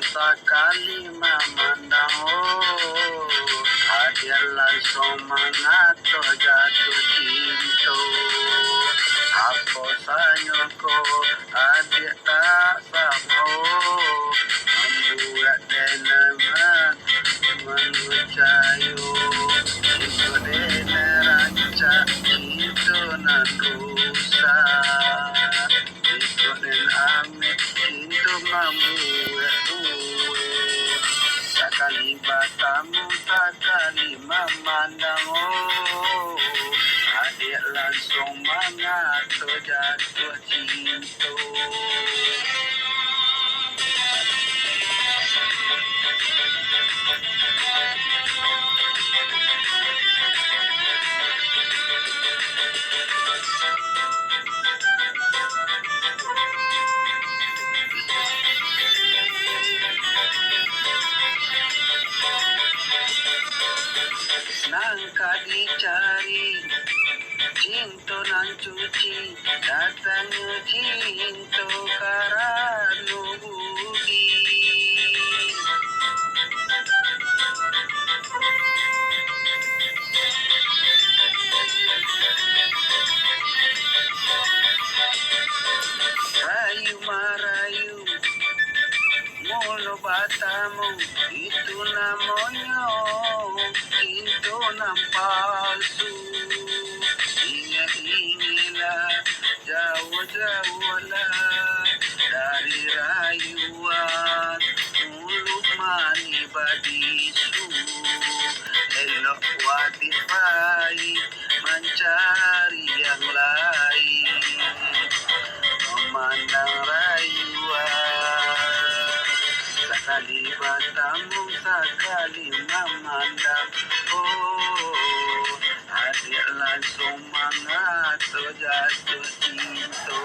sekali memandang Dia langsung mengatur jatuh cinta. Apa sayangku adik tak sama membuat deneman mengucayu ikut dene rancak itu nan rusak ikut den amit itu membuat sekali bertamu sekali memandang adik langsung mengatur jatuh cinta. Nangka dicari cinta nan cuci datangnya cinta karena budi rayu marayu mulu batamu itu namanya itu nam palsu. Inilah jauh-jauhlah dari rayuan mulut mani badisu. Elok wadih baik mencari yang lain memandang rayuan sekali bertamu sekali memandang adik langsung mengatur jatuh cinta.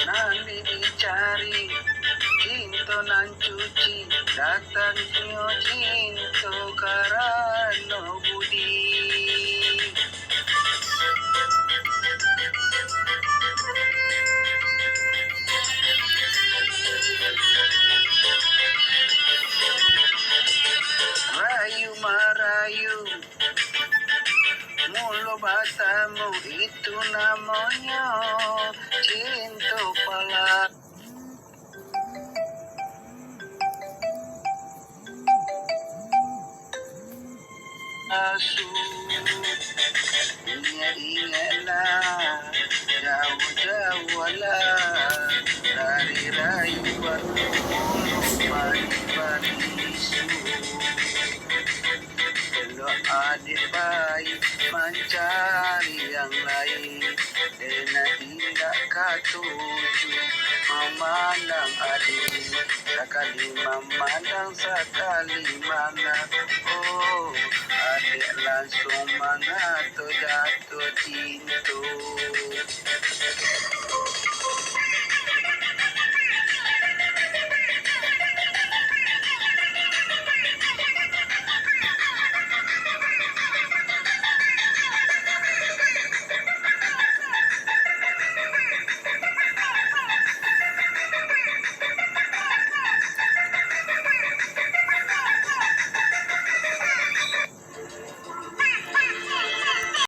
Nanti dicari cinta nan cuci datangnya cinta karena budi rayu marayu mulu batamu itu namanya cinta pala. Ingatlah jauh-jauhlah dari rayuan mulut badisu. Elok adik baik mencari yang lain dena tidak katuju memandang adik sekali memandang sekali mana adik langsung mengatur jatuh cinta.